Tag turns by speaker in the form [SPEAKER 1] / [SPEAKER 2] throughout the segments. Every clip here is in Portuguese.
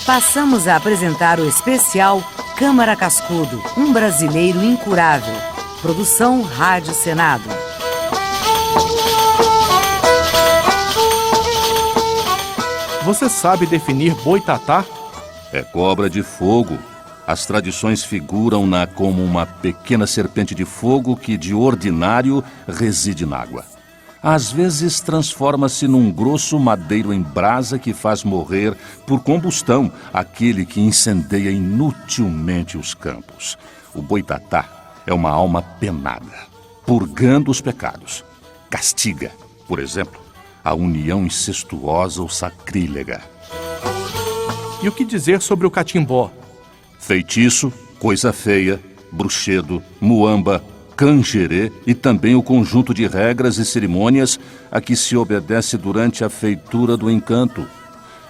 [SPEAKER 1] Passamos a apresentar o especial Câmara Cascudo, um brasileiro incurável. Produção Rádio Senado.
[SPEAKER 2] Você sabe definir boitatá?
[SPEAKER 3] É cobra de fogo. As tradições figuram-na como uma pequena serpente de fogo que, de ordinário, reside na água. Às vezes, transforma-se num grosso madeiro em brasa que faz morrer, por combustão, aquele que incendeia inutilmente os campos. O boitatá é uma alma penada, purgando os pecados. Castiga, por exemplo, a união incestuosa ou sacrílega.
[SPEAKER 2] E o que dizer sobre o catimbó?
[SPEAKER 3] Feitiço, coisa feia, bruxedo, muamba, canjerê e também o conjunto de regras e cerimônias a que se obedece durante a feitura do encanto.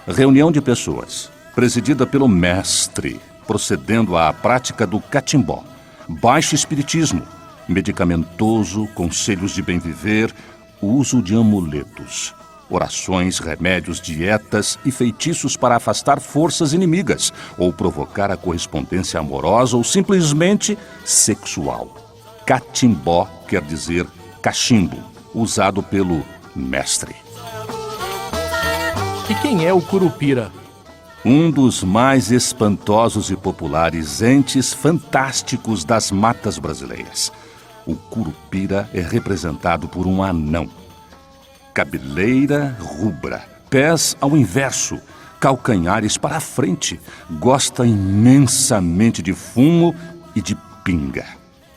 [SPEAKER 3] Reunião de pessoas, presidida pelo mestre, procedendo à prática do catimbó. Baixo espiritismo, medicamentoso, conselhos de bem viver, uso de amuletos. Orações, remédios, dietas e feitiços para afastar forças inimigas ou provocar a correspondência amorosa ou simplesmente sexual. Catimbó quer dizer cachimbo, usado pelo mestre.
[SPEAKER 2] E quem é o curupira?
[SPEAKER 3] Um dos mais espantosos e populares entes fantásticos das matas brasileiras. O curupira é representado por um anão. Cabeleira rubra, pés ao inverso, calcanhares para a frente, gosta imensamente de fumo e de pinga.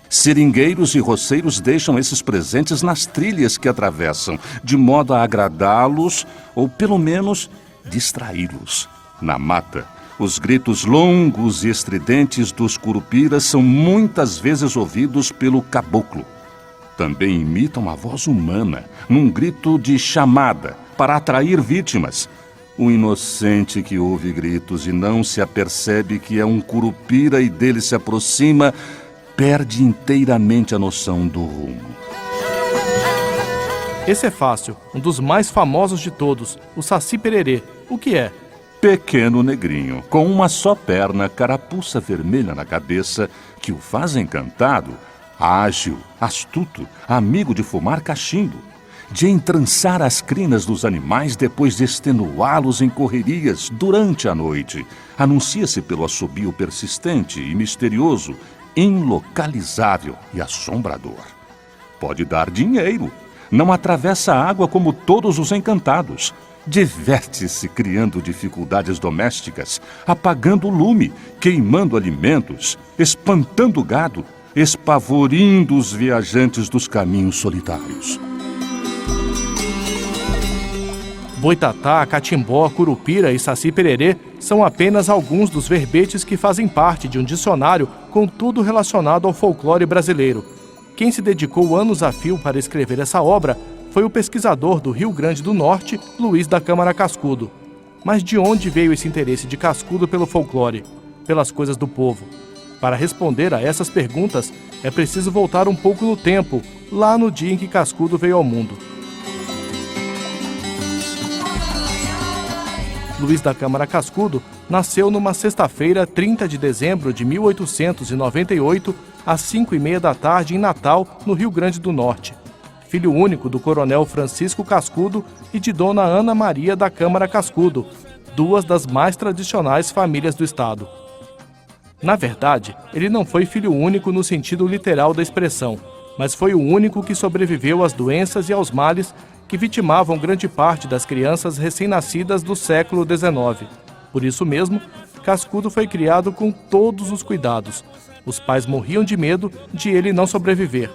[SPEAKER 3] Seringueiros e roceiros deixam esses presentes nas trilhas que atravessam, de modo a agradá-los ou, pelo menos, distraí-los. Na mata, os gritos longos e estridentes dos curupiras são muitas vezes ouvidos pelo caboclo. Também imitam a voz humana, num grito de chamada, para atrair vítimas. O inocente que ouve gritos e não se apercebe que é um curupira e dele se aproxima, perde inteiramente a noção do rumo.
[SPEAKER 2] Esse é fácil, um dos mais famosos de todos, o Saci Pererê. O que é?
[SPEAKER 3] Pequeno negrinho, com uma só perna, carapuça vermelha na cabeça, que o faz encantado, ágil, astuto, amigo de fumar cachimbo, de entrançar as crinas dos animais depois de extenuá-los em correrias durante a noite. Anuncia-se pelo assobio persistente e misterioso, inlocalizável e assombrador. Pode dar dinheiro, não atravessa a água como todos os encantados. Diverte-se criando dificuldades domésticas, apagando o lume, queimando alimentos, espantando o gado, espavorindo os viajantes dos caminhos solitários.
[SPEAKER 2] Boitatá, catimbó, curupira e Saci Pererê são apenas alguns dos verbetes que fazem parte de um dicionário com tudo relacionado ao folclore brasileiro. Quem se dedicou anos a fio para escrever essa obra foi o pesquisador do Rio Grande do Norte, Luiz da Câmara Cascudo. Mas de onde veio esse interesse de Cascudo pelo folclore, pelas coisas do povo? Para responder a essas perguntas, é preciso voltar um pouco no tempo, lá no dia em que Cascudo veio ao mundo. Luiz da Câmara Cascudo nasceu numa sexta-feira, 30 de dezembro de 1898, às 5h30 da tarde, em Natal, no Rio Grande do Norte. Filho único do coronel Francisco Cascudo e de dona Ana Maria da Câmara Cascudo, duas das mais tradicionais famílias do estado. Na verdade, ele não foi filho único no sentido literal da expressão, mas foi o único que sobreviveu às doenças e aos males que vitimavam grande parte das crianças recém-nascidas do século XIX. Por isso mesmo, Cascudo foi criado com todos os cuidados. Os pais morriam de medo de ele não sobreviver.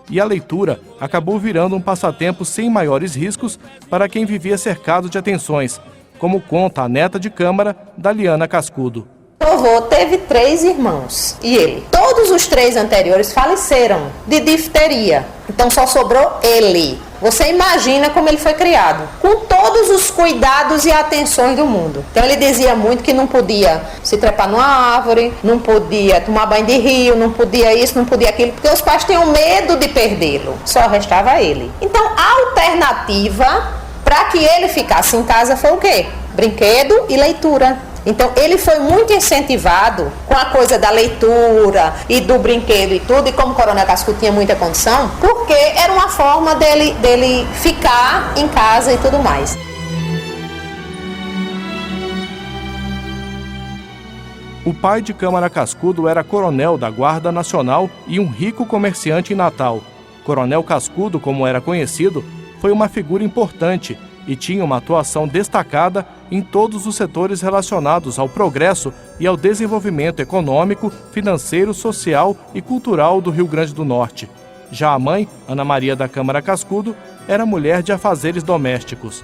[SPEAKER 2] E a leitura acabou virando um passatempo sem maiores riscos para quem vivia cercado de atenções, como conta a neta de Câmara, Daliana Cascudo.
[SPEAKER 4] Meu avô teve 3 irmãos e ele. Todos os 3 anteriores faleceram de difteria. Então só sobrou ele. Você imagina como ele foi criado, com todos os cuidados e atenções do mundo. Então ele dizia muito que não podia se trepar numa árvore, não podia tomar banho de rio, não podia isso, não podia aquilo, porque os pais tinham medo de perdê-lo. Só restava ele. Então a alternativa para que ele ficasse em casa foi o quê? Brinquedo e leitura. Então ele foi muito incentivado com a coisa da leitura e do brinquedo e tudo, e como o Coronel Cascudo tinha muita condição, porque era uma forma dele ficar em casa e tudo mais.
[SPEAKER 2] O pai de Câmara Cascudo era coronel da Guarda Nacional e um rico comerciante em Natal. Coronel Cascudo, como era conhecido, foi uma figura importante e tinha uma atuação destacada em todos os setores relacionados ao progresso e ao desenvolvimento econômico, financeiro, social e cultural do Rio Grande do Norte. Já a mãe, Ana Maria da Câmara Cascudo, era mulher de afazeres domésticos.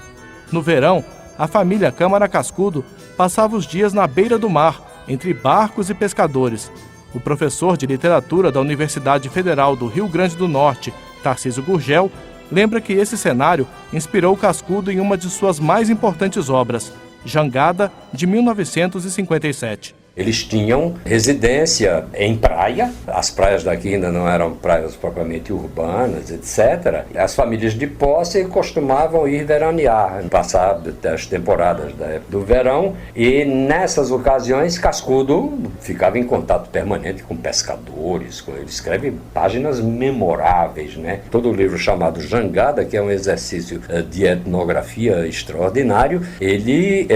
[SPEAKER 2] No verão, a família Câmara Cascudo passava os dias na beira do mar, entre barcos e pescadores. O professor de literatura da Universidade Federal do Rio Grande do Norte, Tarcísio Gurgel, lembra que esse cenário inspirou Cascudo em uma de suas mais importantes obras, Jangada, de 1957.
[SPEAKER 5] Eles tinham residência em praia, as praias daqui ainda não eram praias propriamente urbanas, etc. As famílias de posse costumavam ir veranear, passar as temporadas da época do verão, e nessas ocasiões Cascudo ficava em contato permanente com pescadores, ele escreve páginas memoráveis, né? Todo o livro chamado Jangada, que é um exercício de etnografia extraordinário, ele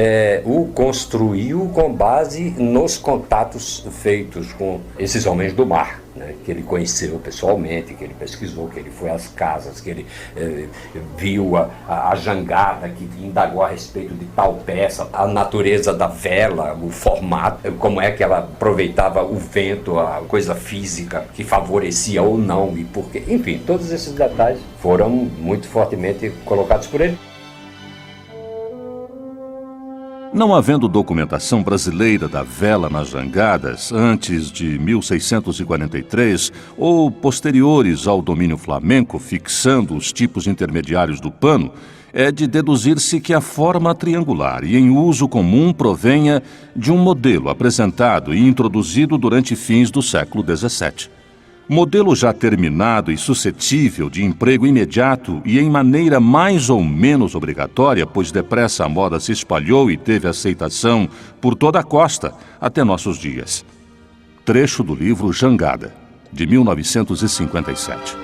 [SPEAKER 5] o construiu com base nos contatos feitos com esses homens do mar, né, que ele conheceu pessoalmente, que ele pesquisou, que ele foi às casas, que ele viu a jangada, que indagou a respeito de tal peça, a natureza da vela, o formato, como é que ela aproveitava o vento, a coisa física que favorecia ou não, e por quê. Enfim, todos esses detalhes foram muito fortemente colocados por ele.
[SPEAKER 3] Não havendo documentação brasileira da vela nas jangadas antes de 1643 ou posteriores ao domínio flamenco fixando os tipos intermediários do pano, é de deduzir-se que a forma triangular e em uso comum provenha de um modelo apresentado e introduzido durante fins do século XVII. Modelo já terminado e suscetível de emprego imediato e em maneira mais ou menos obrigatória, pois depressa a moda se espalhou e teve aceitação por toda a costa até nossos dias. Trecho do livro Jangada, de 1957.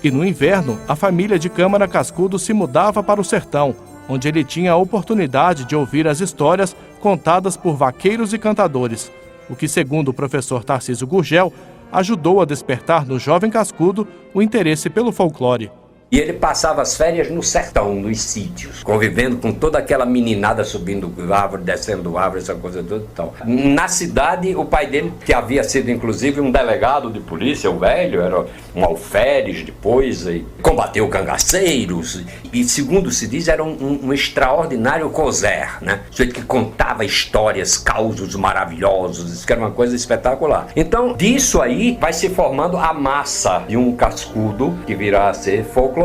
[SPEAKER 2] E no inverno, a família de Câmara Cascudo se mudava para o sertão, onde ele tinha a oportunidade de ouvir as histórias contadas por vaqueiros e cantadores, o que, segundo o professor Tarcísio Gurgel, ajudou a despertar no jovem Cascudo o interesse pelo folclore.
[SPEAKER 5] E ele passava as férias no sertão, nos sítios, convivendo com toda aquela meninada subindo árvore, descendo árvore, essa coisa toda e tal. Na cidade, o pai dele, que havia sido inclusive um delegado de polícia, o velho, era um alferes depois, e combateu cangaceiros. E, segundo se diz, era um extraordinário coser, né? Sujeito que contava histórias, causos maravilhosos, isso que era uma coisa espetacular. Então, disso aí vai se formando a massa de um Cascudo que virá a ser folclorista.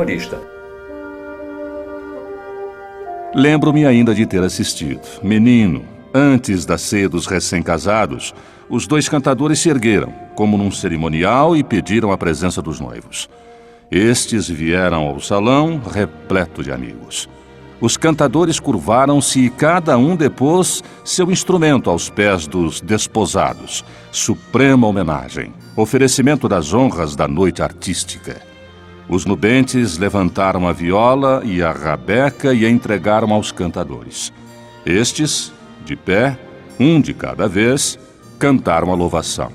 [SPEAKER 3] Lembro-me ainda de ter assistido. Menino, antes da ceia dos recém-casados, os dois cantadores se ergueram, como num cerimonial, e pediram a presença dos noivos. Estes vieram ao salão repleto de amigos. Os cantadores curvaram-se e cada um depôs seu instrumento aos pés dos desposados. Suprema homenagem, oferecimento das honras da noite artística. Os nubentes levantaram a viola e a rabeca e a entregaram aos cantadores. Estes, de pé, um de cada vez, cantaram a louvação.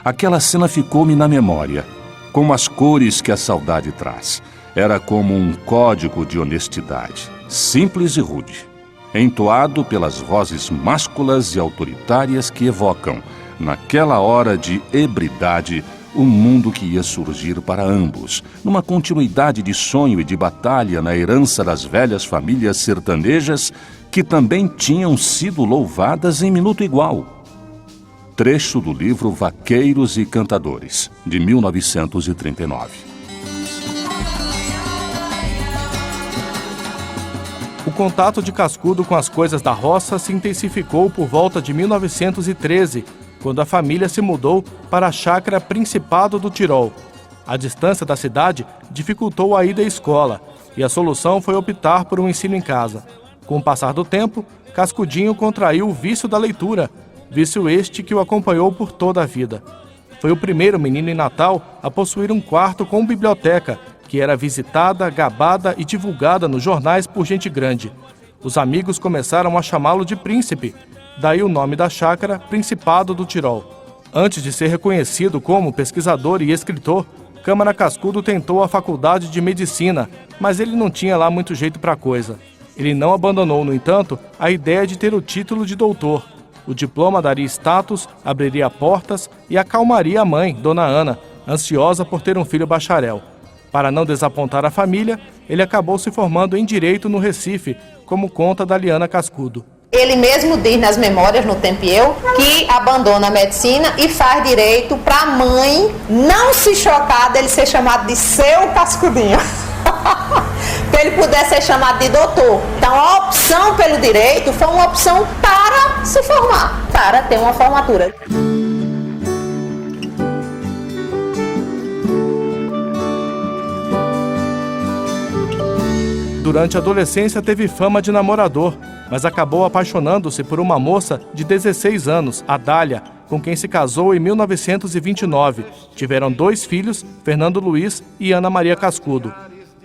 [SPEAKER 3] Aquela cena ficou-me na memória, como as cores que a saudade traz. Era como um código de honestidade, simples e rude, entoado pelas vozes másculas e autoritárias que evocam, naquela hora de ebridade, o mundo que ia surgir para ambos, numa continuidade de sonho e de batalha na herança das velhas famílias sertanejas que também tinham sido louvadas em minuto igual. Trecho do livro Vaqueiros e Cantadores, de 1939.
[SPEAKER 2] O contato de Cascudo com as coisas da roça se intensificou por volta de 1913, quando a família se mudou para a chácara Principado do Tirol. A distância da cidade dificultou a ida à escola, e a solução foi optar por um ensino em casa. Com o passar do tempo, Cascudinho contraiu o vício da leitura, vício este que o acompanhou por toda a vida. Foi o primeiro menino em Natal a possuir um quarto com biblioteca, que era visitada, gabada e divulgada nos jornais por gente grande. Os amigos começaram a chamá-lo de príncipe, daí o nome da chácara, Principado do Tirol. Antes de ser reconhecido como pesquisador e escritor, Câmara Cascudo tentou a faculdade de medicina, mas ele não tinha lá muito jeito para a coisa. Ele não abandonou, no entanto, a ideia de ter o título de doutor. O diploma daria status, abriria portas e acalmaria a mãe, Dona Ana, ansiosa por ter um filho bacharel. Para não desapontar a família, ele acabou se formando em Direito no Recife, como conta Daliana Cascudo.
[SPEAKER 4] Ele mesmo diz nas memórias, no Tempo e Eu, que abandona a medicina e faz direito para a mãe não se chocar dele ser chamado de seu Cascudinho. Para ele puder ser chamado de doutor. Então a opção pelo direito foi uma opção para se formar, para ter uma formatura.
[SPEAKER 2] Durante a adolescência teve fama de namorador, mas acabou apaixonando-se por uma moça de 16 anos, a Dália, com quem se casou em 1929. Tiveram 2 filhos, Fernando Luiz e Ana Maria Cascudo.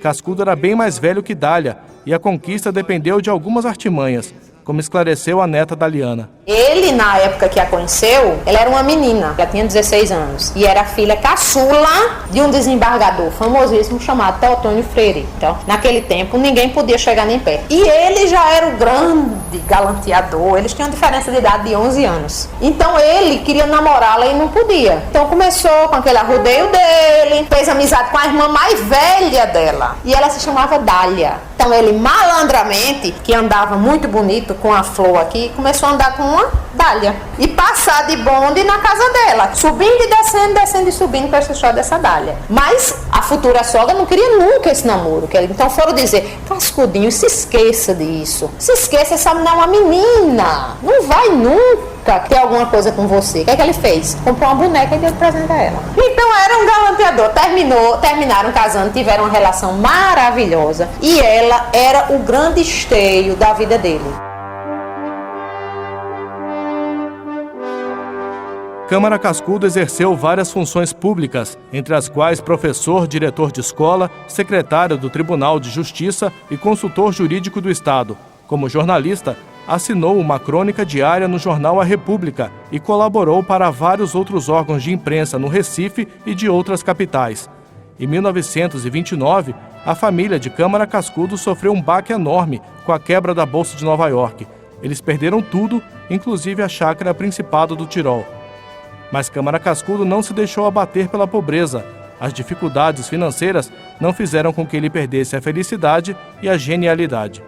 [SPEAKER 2] Cascudo era bem mais velho que Dália e a conquista dependeu de algumas artimanhas, como esclareceu a neta Daliana.
[SPEAKER 4] Ele, na época que a conheceu, ela era uma menina, já tinha 16 anos, e era filha caçula de um desembargador famosíssimo chamado Teotônio Freire. Então, naquele tempo, ninguém podia chegar nem perto. E ele já era o grande galanteador, eles tinham diferença de idade de 11 anos. Então, ele queria namorá-la e não podia. Então, começou com aquele arrudeio dele, fez amizade com a irmã mais velha dela, e ela se chamava Dália. Então, ele malandramente, que andava muito bonito com a flor aqui, começou a andar com uma Dália e passar de bonde na casa dela, subindo e descendo, descendo e subindo para essa história dessa Dália. Mas a futura sogra não queria nunca esse namoro. Então foram dizer: Cascudinho, se esqueça disso, se esqueça, essa menina é uma menina, não vai nunca ter alguma coisa com você. O que é que ele fez? Comprou uma boneca e deu presente a ela. Então era um galanteador. Terminaram casando, tiveram uma relação maravilhosa e ela era o grande esteio da vida dele.
[SPEAKER 2] Câmara Cascudo exerceu várias funções públicas, entre as quais professor, diretor de escola, secretário do Tribunal de Justiça e consultor jurídico do Estado. Como jornalista, assinou uma crônica diária no jornal A República e colaborou para vários outros órgãos de imprensa no Recife e de outras capitais. Em 1929, a família de Câmara Cascudo sofreu um baque enorme com a quebra da Bolsa de Nova York. Eles perderam tudo, inclusive a chácara Principado do Tirol. Mas Câmara Cascudo não se deixou abater pela pobreza. As dificuldades financeiras não fizeram com que ele perdesse a felicidade e a genialidade.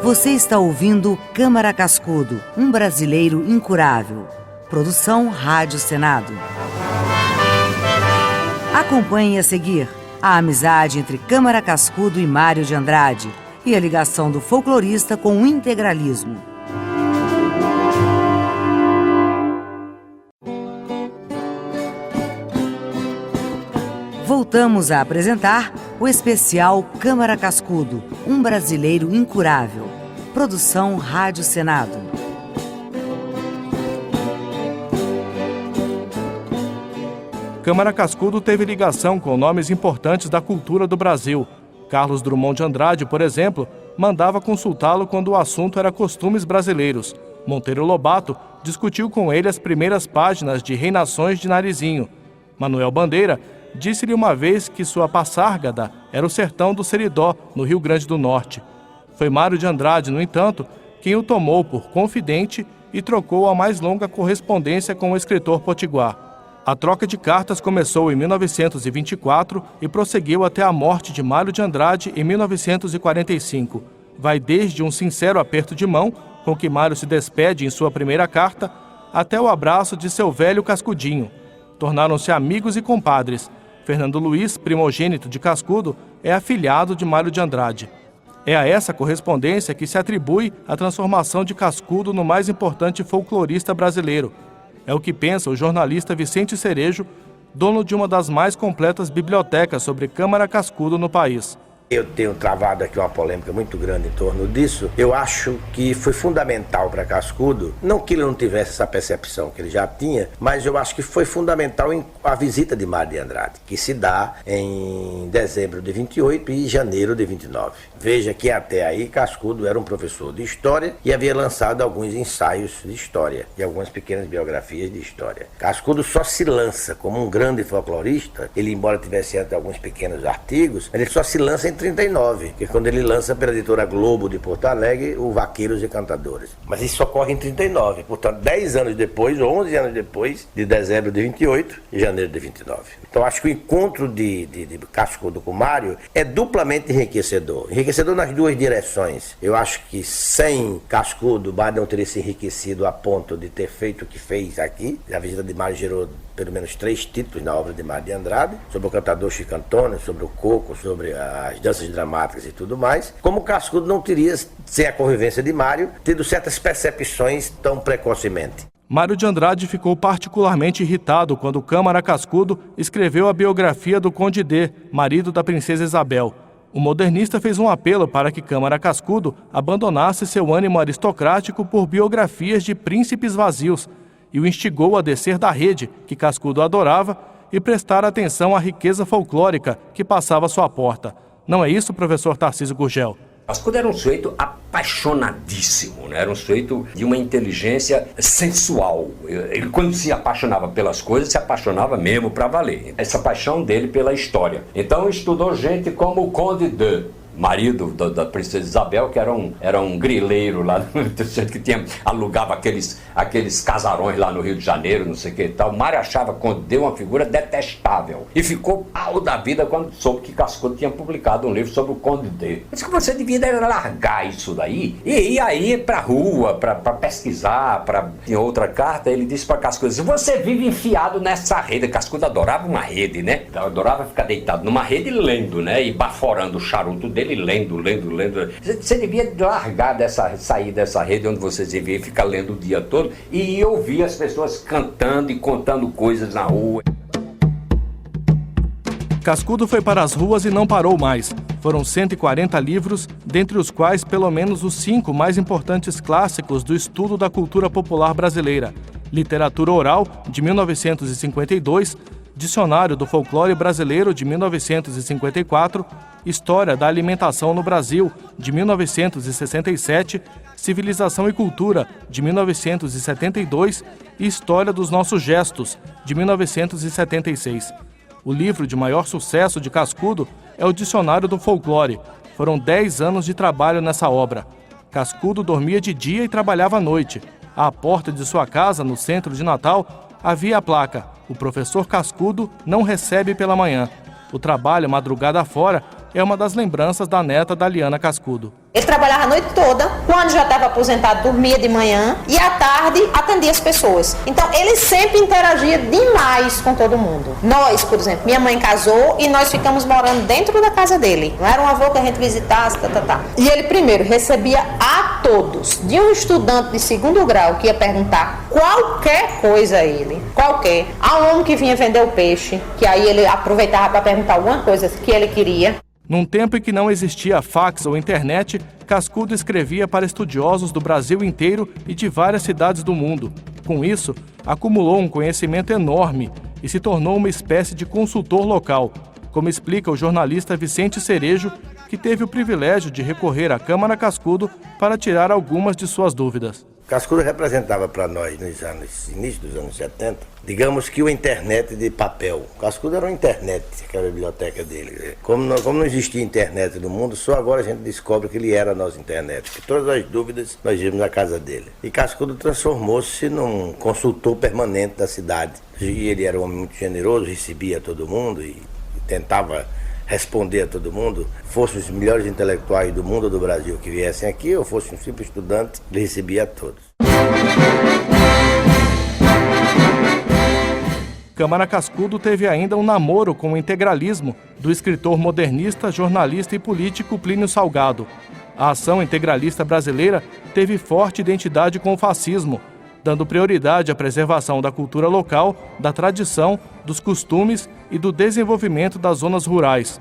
[SPEAKER 1] Você está ouvindo Câmara Cascudo, um brasileiro incurável. Produção Rádio Senado. Acompanhe a seguir a amizade entre Câmara Cascudo e Mário de Andrade e a ligação do folclorista com o integralismo. Voltamos a apresentar o especial Câmara Cascudo, um brasileiro incurável. Produção Rádio Senado.
[SPEAKER 2] Câmara Cascudo teve ligação com nomes importantes da cultura do Brasil. Carlos Drummond de Andrade, por exemplo, mandava consultá-lo quando o assunto era costumes brasileiros. Monteiro Lobato discutiu com ele as primeiras páginas de Reinações de Narizinho. Manuel Bandeira disse-lhe uma vez que sua Passárgada era o sertão do Seridó, no Rio Grande do Norte. Foi Mário de Andrade, no entanto, quem o tomou por confidente e trocou a mais longa correspondência com o escritor potiguar. A troca de cartas começou em 1924 e prosseguiu até a morte de Mário de Andrade em 1945. Vai desde um sincero aperto de mão, com que Mário se despede em sua primeira carta, até o abraço de seu velho Cascudinho. Tornaram-se amigos e compadres. Fernando Luiz, primogênito de Cascudo, é afilhado de Mário de Andrade. É a essa correspondência que se atribui a transformação de Cascudo no mais importante folclorista brasileiro. É o que pensa o jornalista Vicente Cerejo, dono de uma das mais completas bibliotecas sobre Câmara Cascudo no país.
[SPEAKER 6] Eu tenho travado aqui uma polêmica muito grande em torno disso. Eu acho que foi fundamental para Cascudo, não que ele não tivesse essa percepção que ele já tinha, mas eu acho que foi fundamental a visita de Mário de Andrade, que se dá em dezembro de 28 e janeiro de 29. Veja que até aí Cascudo era um professor de história e havia lançado alguns ensaios de história e algumas pequenas biografias de história. Cascudo só se lança como um grande folclorista, ele embora tivesse até alguns pequenos artigos, ele só se lança em 39, que é quando ele lança pela editora Globo de Porto Alegre o Vaqueiros e Cantadores. Mas isso ocorre em 39, portanto 10 anos depois, ou 11 anos depois, de dezembro de 28 e janeiro de 29. Então acho que o encontro de Cascudo com Mário é duplamente enriquecedor. Enriquecedor nas duas direções. Eu acho que sem Cascudo, Mário não teria se enriquecido a ponto de ter feito o que fez aqui. A visita de Mário gerou pelo menos 3 títulos na obra de Mário de Andrade, sobre o cantador Chico Antônio, sobre o coco, sobre as danças dramáticas e tudo mais. Como Cascudo não teria, sem a convivência de Mário, tido certas percepções tão precocemente.
[SPEAKER 2] Mário de Andrade ficou particularmente irritado quando Câmara Cascudo escreveu a biografia do Conde D, marido da princesa Isabel. O modernista fez um apelo para que Câmara Cascudo abandonasse seu ânimo aristocrático por biografias de príncipes vazios e o instigou a descer da rede, que Cascudo adorava, e prestar atenção à riqueza folclórica que passava à sua porta. Não é isso, professor Tarcísio Gurgel?
[SPEAKER 5] Cascudo era um sujeito apaixonadíssimo, né? Era um sujeito de uma inteligência sensual. Ele, quando se apaixonava pelas coisas, se apaixonava mesmo para valer. Essa paixão dele pela história. Então estudou gente como o Conde D, marido da princesa Isabel, que era um grileiro lá, que alugava aqueles casarões lá no Rio de Janeiro, não sei o que e tal. Mário achava Conde D uma figura detestável. E ficou pau da vida quando soube que Cascudo tinha publicado um livro sobre o Conde D. Disse que você devia largar isso daí e ir aí pra rua, pra pesquisar, Em outra carta, ele disse pra Cascudo assim: você vive enfiado nessa rede. Cascudo adorava uma rede, né? Adorava ficar deitado numa rede lendo, né? E baforando o charuto dele. Ele lendo. Você devia sair dessa rede onde você devia ficar lendo o dia todo e ouvir as pessoas cantando e contando coisas na rua.
[SPEAKER 2] Cascudo foi para as ruas e não parou mais. Foram 140 livros, dentre os quais pelo menos os 5 mais importantes clássicos do estudo da cultura popular brasileira: Literatura Oral, de 1952, Dicionário do Folclore Brasileiro, de 1954, História da Alimentação no Brasil, de 1967, Civilização e Cultura, de 1972 e História dos Nossos Gestos, de 1976. O livro de maior sucesso de Cascudo é o Dicionário do Folclore. Foram 10 anos de trabalho nessa obra. Cascudo dormia de dia e trabalhava à noite. À porta de sua casa, no centro de Natal, havia a placa: o professor Cascudo não recebe pela manhã. O trabalho madrugada fora é uma das lembranças da neta da Liana Cascudo.
[SPEAKER 4] Ele trabalhava a noite toda, quando já estava aposentado, dormia de manhã e à tarde atendia as pessoas. Então ele sempre interagia demais com todo mundo. Nós, por exemplo, minha mãe casou e nós ficamos morando dentro da casa dele. Não era um avô que a gente visitasse, E ele primeiro recebia a todos. De um estudante de 2º grau que ia perguntar qualquer coisa a ele, qualquer. A um homem que vinha vender o peixe, que aí ele aproveitava para perguntar alguma coisa que ele queria.
[SPEAKER 2] Num tempo em que não existia fax ou internet, Cascudo escrevia para estudiosos do Brasil inteiro e de várias cidades do mundo. Com isso, acumulou um conhecimento enorme e se tornou uma espécie de consultor local, como explica o jornalista Vicente Cerejo, que teve o privilégio de recorrer à Câmara Cascudo para tirar algumas de suas dúvidas.
[SPEAKER 6] Cascudo representava para nós, início dos anos 70, digamos que o internet de papel. Cascudo era uma internet, aquela biblioteca dele. Como não existia internet no mundo, só agora a gente descobre que ele era a nossa internet. Que todas as dúvidas nós íamos na casa dele. E Cascudo transformou-se num consultor permanente da cidade. E ele era um homem muito generoso, recebia todo mundo e tentava responder a todo mundo, fossem os melhores intelectuais do mundo ou do Brasil que viessem aqui, ou fosse um simples estudante, ele recebia a todos.
[SPEAKER 2] Câmara Cascudo teve ainda um namoro com o integralismo do escritor modernista, jornalista e político Plínio Salgado. A ação integralista brasileira teve forte identidade com o fascismo, dando prioridade à preservação da cultura local, da tradição, dos costumes e do desenvolvimento das zonas rurais.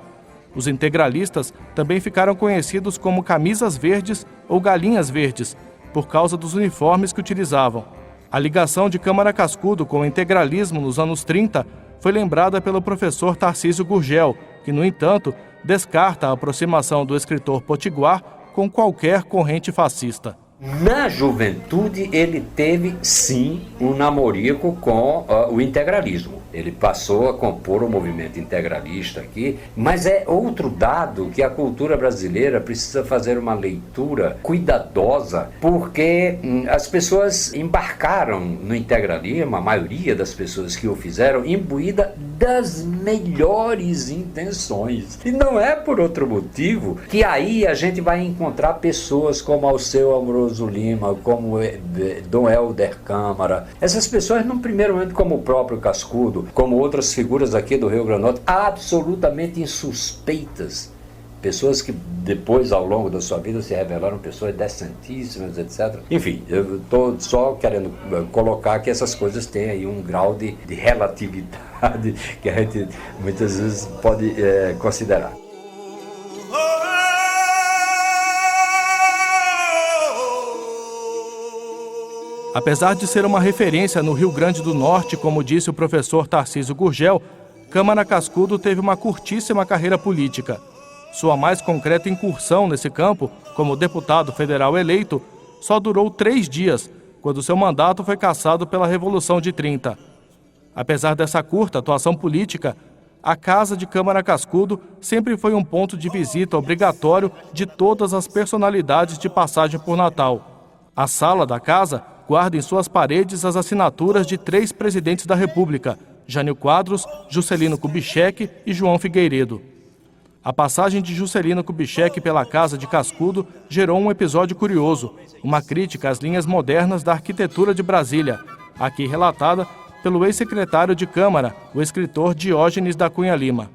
[SPEAKER 2] Os integralistas também ficaram conhecidos como camisas verdes ou galinhas verdes, por causa dos uniformes que utilizavam. A ligação de Câmara Cascudo com o integralismo nos anos 30 foi lembrada pelo professor Tarcísio Gurgel, que, no entanto, descarta a aproximação do escritor potiguar com qualquer corrente fascista.
[SPEAKER 5] Na juventude, ele teve, sim, um namorico com o integralismo. Ele passou a compor o movimento integralista aqui, mas é outro dado que a cultura brasileira precisa fazer uma leitura cuidadosa, porque as pessoas embarcaram no integralismo, a maioria das pessoas que o fizeram, imbuída das melhores intenções. E não é por outro motivo que aí a gente vai encontrar pessoas como Alceu Amoroso Lima, como Dom Helder Câmara. Essas pessoas, num primeiro momento, como o próprio Cascudo, como outras figuras aqui do Rio Grande do Norte, absolutamente insuspeitas. Pessoas que depois, ao longo da sua vida, se revelaram pessoas decentíssimas, etc. Enfim, eu estou só querendo colocar que essas coisas têm aí um grau de relatividade que a gente muitas vezes pode considerar.
[SPEAKER 2] Apesar de ser uma referência no Rio Grande do Norte, como disse o professor Tarcísio Gurgel, Câmara Cascudo teve uma curtíssima carreira política. Sua mais concreta incursão nesse campo, como deputado federal eleito, só durou 3 dias, quando seu mandato foi cassado pela Revolução de 30. Apesar dessa curta atuação política, a Casa de Câmara Cascudo sempre foi um ponto de visita obrigatório de todas as personalidades de passagem por Natal. A sala da casa guarda em suas paredes as assinaturas de 3 presidentes da República, Jânio Quadros, Juscelino Kubitschek e João Figueiredo. A passagem de Juscelino Kubitschek pela Casa de Cascudo gerou um episódio curioso, uma crítica às linhas modernas da arquitetura de Brasília, aqui relatada pelo ex-secretário de Câmara, o escritor Diógenes da Cunha Lima.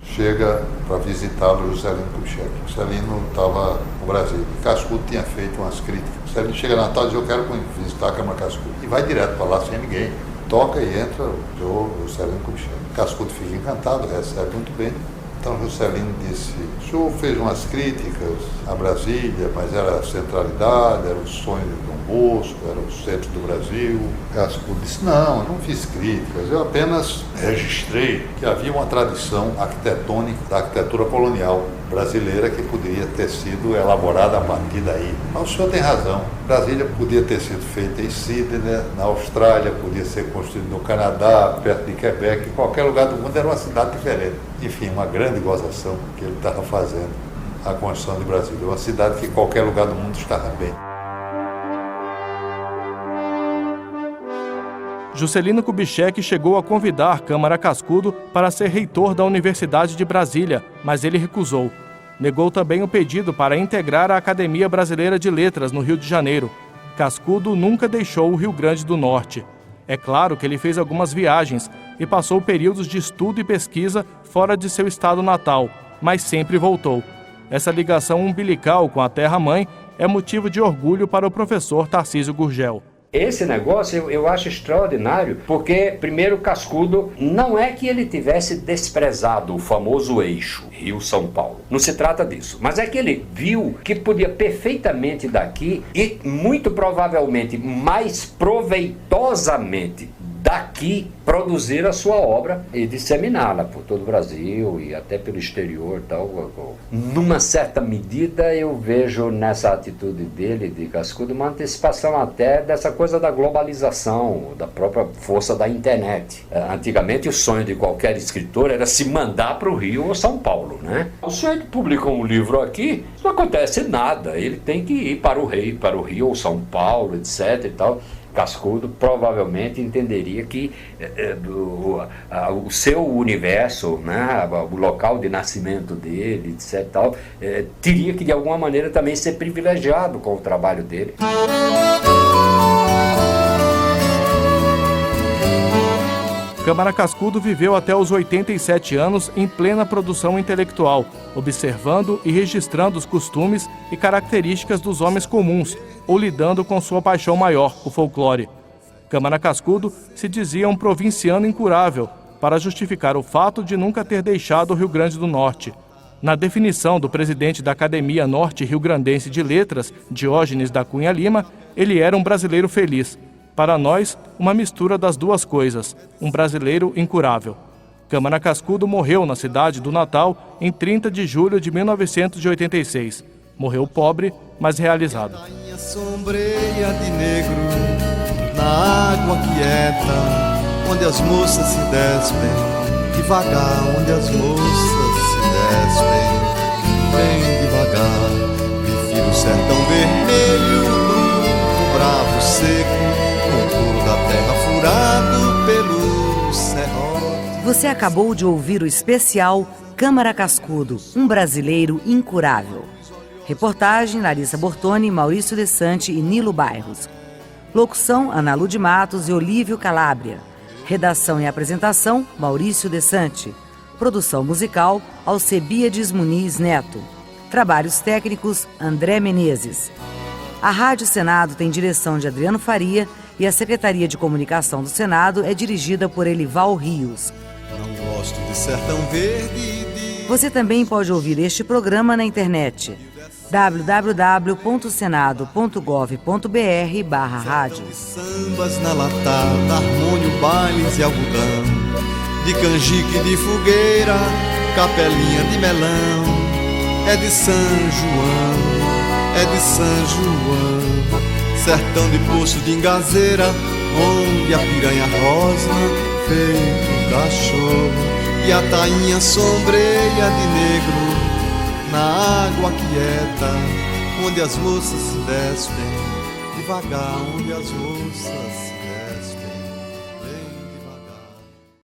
[SPEAKER 7] Chega para visitá-lo Juscelino Kubitschek. Juscelino estava no Brasil. Cascudo tinha feito umas críticas. Juscelino chega na Natal e diz: eu quero visitar a Câmara Cascudo. E vai direto para lá sem ninguém. Toca e entra o Juscelino Kubitschek. Cascudo fica encantado, recebe muito bem. Então Juscelino disse: o senhor fez umas críticas a Brasília, mas era a centralidade, era o sonho de Dom Bosco, era o centro do Brasil. Cascudo disse: não, eu não fiz críticas, eu apenas registrei que havia uma tradição arquitetônica da arquitetura colonial brasileira que poderia ter sido elaborada a partir daí. Mas o senhor tem razão, Brasília podia ter sido feita em Sydney, na Austrália, podia ser construída no Canadá, perto de Quebec, em qualquer lugar do mundo era uma cidade diferente. Enfim, uma grande gozação que ele estava fazendo a construção de Brasília, uma cidade que em qualquer lugar do mundo estava bem.
[SPEAKER 2] Juscelino Kubitschek chegou a convidar Câmara Cascudo para ser reitor da Universidade de Brasília, mas ele recusou. Negou também o pedido para integrar a Academia Brasileira de Letras no Rio de Janeiro. Cascudo nunca deixou o Rio Grande do Norte. É claro que ele fez algumas viagens e passou períodos de estudo e pesquisa fora de seu estado natal, mas sempre voltou. Essa ligação umbilical com a terra-mãe é motivo de orgulho para o professor Tarcísio Gurgel.
[SPEAKER 5] Esse negócio eu acho extraordinário, porque, primeiro, Cascudo, não é que ele tivesse desprezado o famoso eixo Rio-São Paulo. Não se trata disso. Mas é que ele viu que podia perfeitamente daqui e, muito provavelmente, mais proveitosamente daqui, produzir a sua obra e disseminá-la por todo o Brasil e até pelo exterior. Tal. Numa certa medida, eu vejo nessa atitude dele, de Cascudo, uma antecipação até dessa coisa da globalização, da própria força da internet. Antigamente, o sonho de qualquer escritor era se mandar para o Rio ou São Paulo, né? O senhor publicou um livro aqui, não acontece nada, ele tem que ir para o Rio ou São Paulo, etc. e tal. Cascudo provavelmente entenderia que o seu universo, né, o local de nascimento dele, etc. Tal, teria que de alguma maneira também ser privilegiado com o trabalho dele.
[SPEAKER 2] Câmara Cascudo viveu até os 87 anos em plena produção intelectual, observando e registrando os costumes e características dos homens comuns, ou lidando com sua paixão maior, o folclore. Câmara Cascudo se dizia um provinciano incurável, para justificar o fato de nunca ter deixado o Rio Grande do Norte. Na definição do presidente da Academia Norte Rio-Grandense de Letras, Diógenes da Cunha Lima, ele era um brasileiro feliz. Para nós, uma mistura das duas coisas, um brasileiro incurável. Câmara Cascudo morreu na cidade do Natal em 30 de julho de 1986. Morreu pobre, mas realizado.
[SPEAKER 8] Tainha sombreia de negro, na água quieta, onde as moças se despem, devagar, onde as moças se despem, bem devagar. Prefiro o sertão vermelho, bruto, bravo, seco, com o couro da terra furado pelo serrote.
[SPEAKER 1] Você acabou de ouvir o especial Câmara Cascudo, um brasileiro incurável. Reportagem Larissa Bortoni, Maurício Desante e Nilo Bairros. Locução Ana Lu de Matos e Olívio Calabria. Redação e apresentação Maurício Desante. Produção musical Alcebiades Muniz Neto. Trabalhos técnicos André Menezes. A Rádio Senado tem direção de Adriano Faria e a Secretaria de Comunicação do Senado é dirigida por Elival Rios.
[SPEAKER 8] Não gosto de sertão verde.
[SPEAKER 1] Você também pode ouvir este programa na internet www.senado.gov.br/rádio.
[SPEAKER 8] Sambas na latada, harmônio, bailes e algodão, de canjique, de fogueira, capelinha de melão. É de São João, é de São João, sertão de poço de engazeira, onde a piranha rosna feito cachorro e a tainha sombreia de negro, na água quieta, onde as moças se despem, devagar, onde as moças se